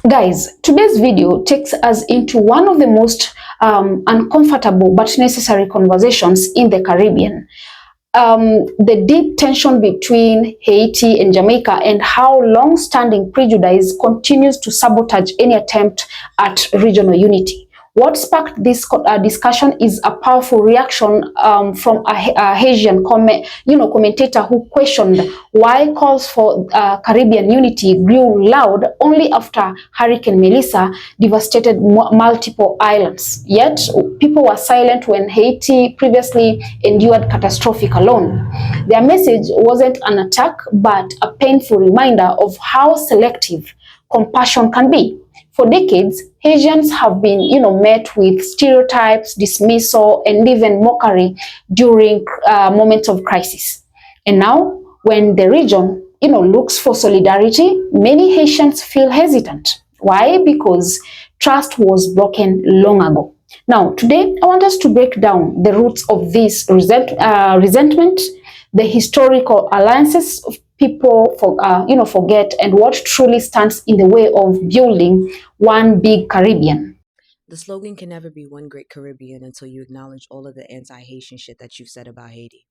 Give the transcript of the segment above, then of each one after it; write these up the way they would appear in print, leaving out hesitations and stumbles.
Guys, today's video takes us into one of the most uncomfortable but necessary conversations in the Caribbean. The deep tension between Haiti and Jamaica and how long-standing prejudice continues to sabotage any attempt at regional unity. What sparked this discussion is a powerful reaction from a Haitian commentator who questioned why calls for Caribbean unity grew loud only after Hurricane Melissa devastated multiple islands. Yet, people were silent when Haiti previously endured catastrophic alone. Their message wasn't an attack, but a painful reminder of how selective compassion can be. For decades, Haitians have been, met with stereotypes, dismissal, and even mockery during moments of crisis. And now, when the region, looks for solidarity, many Haitians feel hesitant. Why? Because trust was broken long ago. Now, today, I want us to break down the roots of this resentment, the historical alliances people forget, and what truly stands in the way of building one big Caribbean. The slogan can never be one great Caribbean until you acknowledge all of the anti-Haitian shit that you've said about Haiti.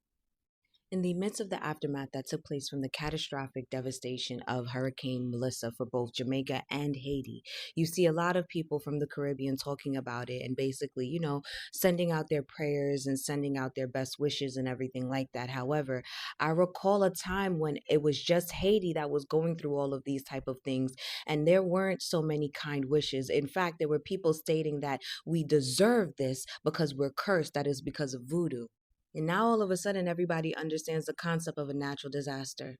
In the midst of the aftermath that took place from the catastrophic devastation of Hurricane Melissa for both Jamaica and Haiti, you see a lot of people from the Caribbean talking about it and basically, sending out their prayers and sending out their best wishes and everything like that. However, I recall a time when it was just Haiti that was going through all of these type of things, and there weren't so many kind wishes. In fact, there were people stating that we deserve this because we're cursed, that is because of voodoo. And now all of a sudden, everybody understands the concept of a natural disaster,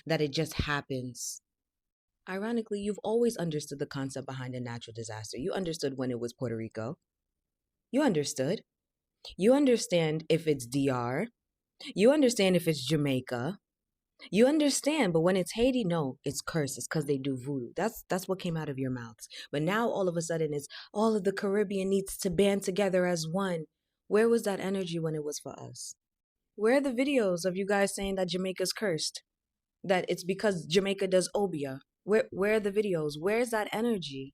that it just happens. Ironically, you've always understood the concept behind a natural disaster. You understood when it was Puerto Rico. You understood. You understand if it's DR. You understand if it's Jamaica. You understand, but when it's Haiti, no, it's cursed. It's because they do voodoo. That's what came out of your mouths. But now all of a sudden, it's all of the Caribbean needs to band together as one. Where was that energy when it was for us? Where are the videos of you guys saying that Jamaica's cursed? That it's because Jamaica does obia? Where are the videos? Where's that energy?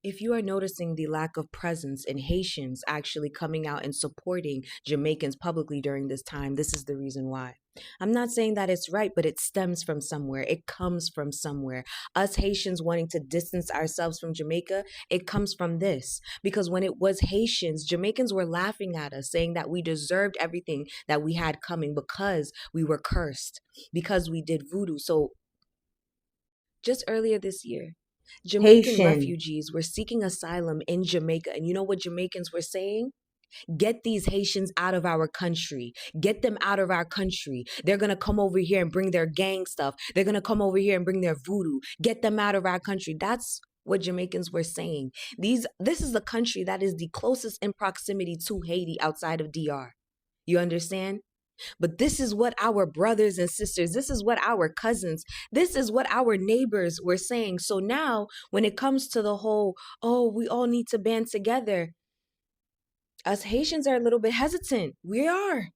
If you are noticing the lack of presence in Haitians actually coming out and supporting Jamaicans publicly during this time, this is the reason why. I'm not saying that it's right, but it stems from somewhere. It comes from somewhere. Us Haitians wanting to distance ourselves from Jamaica, it comes from this. Because when it was Haitians, Jamaicans were laughing at us, saying that we deserved everything that we had coming because we were cursed, because we did voodoo. So just earlier this year, Jamaican Haitian. refugees were seeking asylum in Jamaica. And you know what Jamaicans were saying? Get these Haitians out of our country. Get them out of our country. They're going to come over here and bring their gang stuff. They're going to come over here and bring their voodoo. Get them out of our country. That's what Jamaicans were saying. This is the country that is the closest in proximity to Haiti outside of DR. You understand? But this is what our brothers and sisters, this is what our cousins, this is what our neighbors were saying. So now when it comes to the whole, oh, we all need to band together, us Haitians are a little bit hesitant. We are.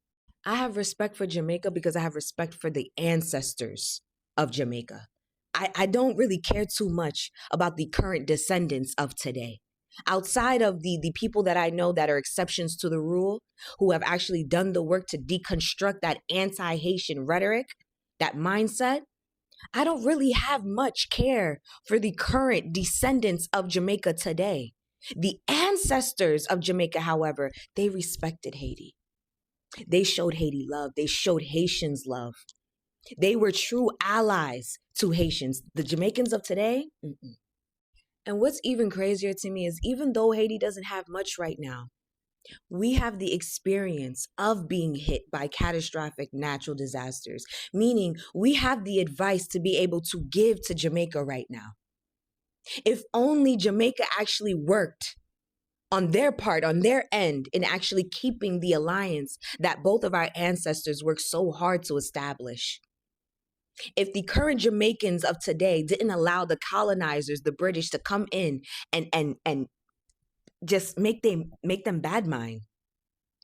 I have respect for Jamaica because I have respect for the ancestors of Jamaica. I don't really care too much about the current descendants of today. Outside of the people that I know that are exceptions to the rule, who have actually done the work to deconstruct that anti-Haitian rhetoric, that mindset, I don't really have much care for the current descendants of Jamaica today. The ancestors of Jamaica, however, they respected Haiti. They showed Haiti love. They showed Haitians love. They were true allies to Haitians. The Jamaicans of today, And what's even crazier to me is even though Haiti doesn't have much right now, we have the experience of being hit by catastrophic natural disasters, meaning we have the advice to be able to give to Jamaica right now. If only Jamaica actually worked on their part, on their end, in actually keeping the alliance that both of our ancestors worked so hard to establish. If the current Jamaicans of today didn't allow the colonizers, the British, to come in and just make them bad mind.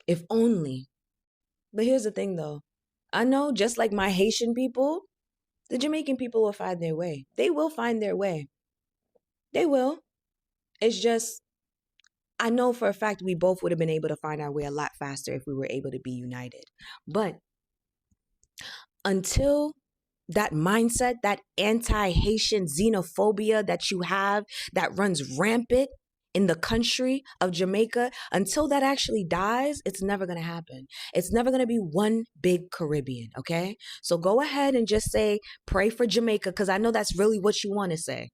If only. But here's the thing though. I know just like my Haitian people, the Jamaican people will find their way. They will find their way. They will. It's just, I know for a fact we both would have been able to find our way a lot faster if we were able to be united. But until that mindset, that anti-Haitian xenophobia that you have that runs rampant in the country of Jamaica, until that actually dies, it's never going to happen. It's never going to be one big Caribbean, okay? So go ahead and just say, pray for Jamaica, because I know that's really what you want to say.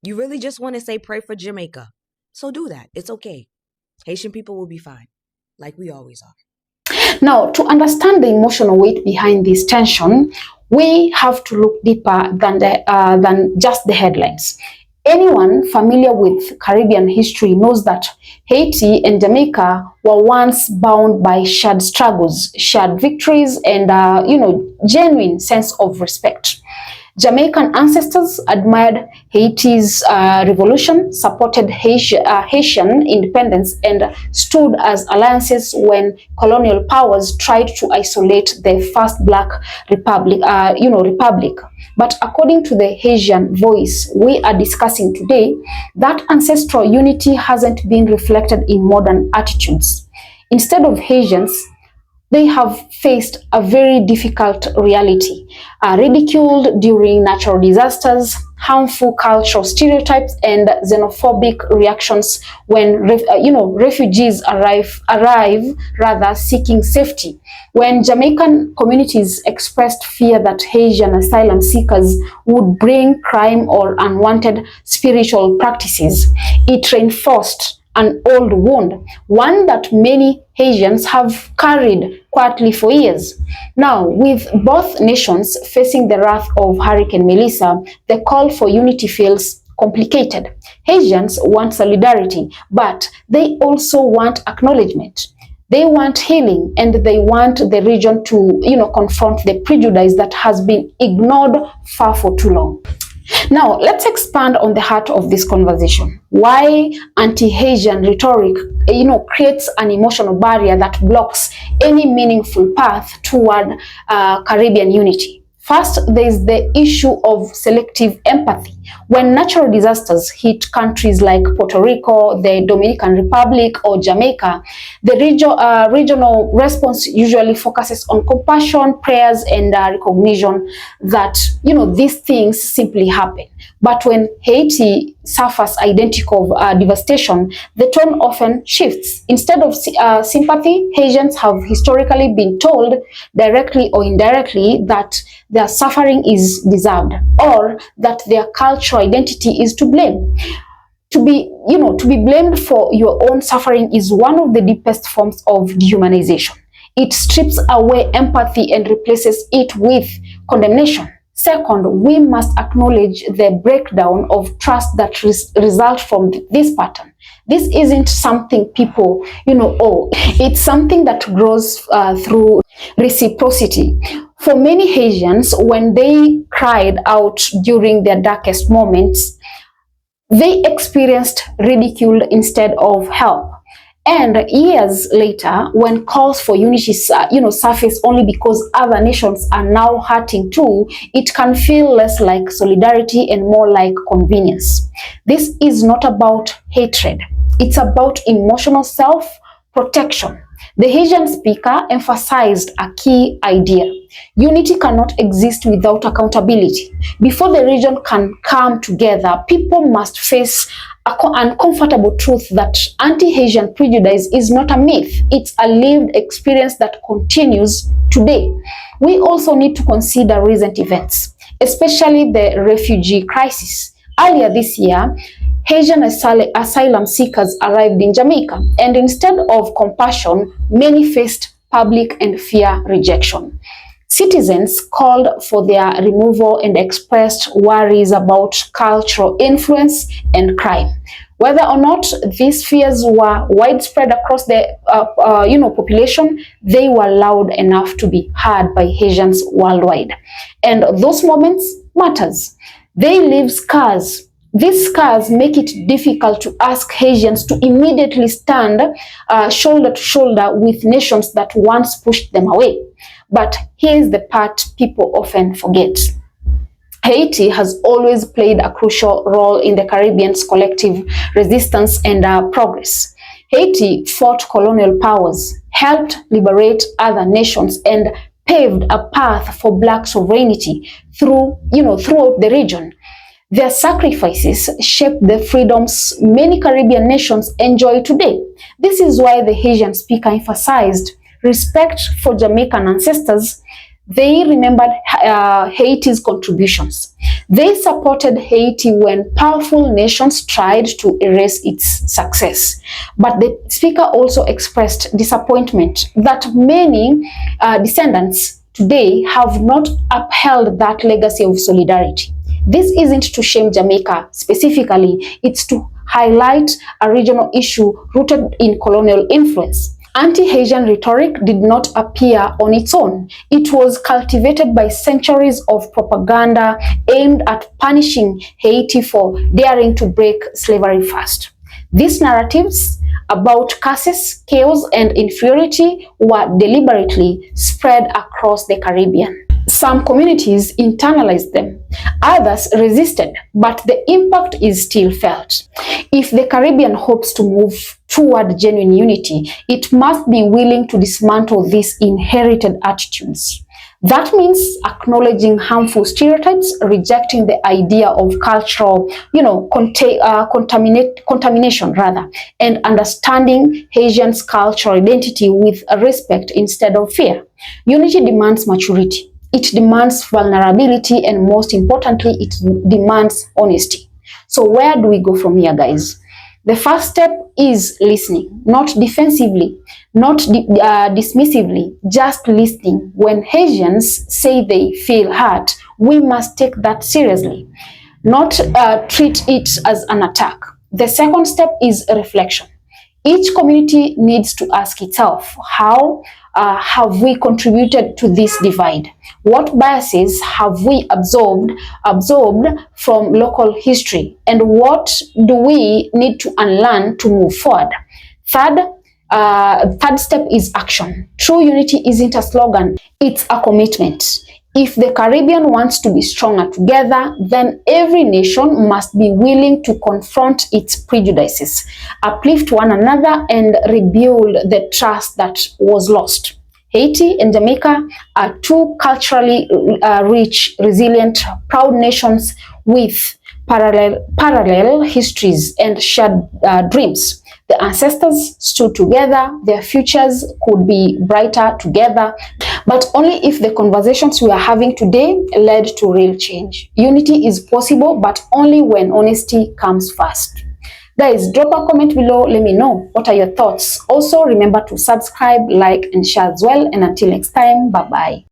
You really just want to say, pray for Jamaica. So do that. It's okay. Haitian people will be fine, like we always are. Now, to understand the emotional weight behind this tension, we have to look deeper than just the headlines. Anyone familiar with Caribbean history knows that Haiti and Jamaica were once bound by shared struggles, shared victories, and genuine sense of respect. Jamaican ancestors admired Haiti's revolution, supported Haitian independence, and stood as alliances when colonial powers tried to isolate the first Black republic. But according to the Haitian voice we are discussing today, that ancestral unity hasn't been reflected in modern attitudes. Instead of Haitians, they have faced a very difficult reality, ridiculed during natural disasters, harmful cultural stereotypes, and xenophobic reactions when refugees arrive rather seeking safety. When Jamaican communities expressed fear that Haitian asylum seekers would bring crime or unwanted spiritual practices, it reinforced an old wound, one that many Haitians have carried quietly for years. Now, with both nations facing the wrath of Hurricane Melissa, the call for unity feels complicated. Haitians want solidarity, but they also want acknowledgement. They want healing, and they want the region to, confront the prejudice that has been ignored for too long. Now, let's expand on the heart of this conversation. Why anti-Haitian rhetoric, creates an emotional barrier that blocks any meaningful path toward Caribbean unity. First, there is the issue of selective empathy. When natural disasters hit countries like Puerto Rico, the Dominican Republic, or Jamaica, the regional response usually focuses on compassion, prayers, and recognition that, these things simply happen. But when Haiti suffers identical devastation, the tone often shifts. Instead of sympathy, Haitians have historically been told, directly or indirectly, that their suffering is deserved, or that their cultural identity is to blame. To be blamed for your own suffering is one of the deepest forms of dehumanization. It strips away empathy and replaces it with condemnation. Second, we must acknowledge the breakdown of trust that results from this pattern. This isn't something people, owe. It's something that grows through reciprocity. For many Haitians, when they cried out during their darkest moments, they experienced ridicule instead of help. And years later, when calls for unity, surface only because other nations are now hurting too, it can feel less like solidarity and more like convenience. This is not about hatred. It's about emotional self-protection. The Haitian speaker emphasized a key idea. Unity cannot exist without accountability. Before the region can come together, people must face an uncomfortable truth that anti-Haitian prejudice is not a myth. It's a lived experience that continues today. We also need to consider recent events, especially the refugee crisis. Earlier this year, Haitian asylum seekers arrived in Jamaica, and instead of compassion, many faced public and fear rejection. Citizens called for their removal and expressed worries about cultural influence and crime. Whether or not these fears were widespread across the population, they were loud enough to be heard by Haitians worldwide. And those moments matters. They leave scars. These scars make it difficult to ask Haitians to immediately stand shoulder to shoulder with nations that once pushed them away. But here's the part people often forget. Haiti has always played a crucial role in the Caribbean's collective resistance and progress. Haiti fought colonial powers, helped liberate other nations, and paved a path for Black sovereignty throughout the region. Their sacrifices shaped the freedoms many Caribbean nations enjoy today. This is why the Haitian speaker emphasized respect for Jamaican ancestors. They remembered Haiti's contributions. They supported Haiti when powerful nations tried to erase its success. But the speaker also expressed disappointment that many descendants today have not upheld that legacy of solidarity. This isn't to shame Jamaica specifically, it's to highlight a regional issue rooted in colonial influence. Anti-Haitian rhetoric did not appear on its own. It was cultivated by centuries of propaganda aimed at punishing Haiti for daring to break slavery fast. These narratives about curses, chaos, and inferiority were deliberately spread across the Caribbean. Some communities internalized them, others resisted, but the impact is still felt. If the Caribbean hopes to move toward genuine unity, it must be willing to dismantle these inherited attitudes. That means acknowledging harmful stereotypes, rejecting the idea of cultural, contamination rather, and understanding Haitians' cultural identity with respect instead of fear. Unity demands maturity. It demands vulnerability, and most importantly, it demands honesty. So where do we go from here, guys? The first step is listening, not defensively, not dismissively, just listening. When Haitians say they feel hurt, we must take that seriously, not treat it as an attack. The second step is reflection. Each community needs to ask itself, how have we contributed to this divide? What biases have we absorbed from local history? And what do we need to unlearn to move forward? Third step is action. True unity isn't a slogan, it's a commitment. If the Caribbean wants to be stronger together, then every nation must be willing to confront its prejudices, uplift one another, and rebuild the trust that was lost. Haiti and Jamaica are two culturally rich, resilient, proud nations with parallel histories and shared dreams. The ancestors stood together, their futures could be brighter together, but only if the conversations we are having today led to real change. Unity is possible, but only when honesty comes first. Guys, drop a comment below, let me know what are your thoughts. Also, remember to subscribe, like, and share as well. And until next time, bye-bye.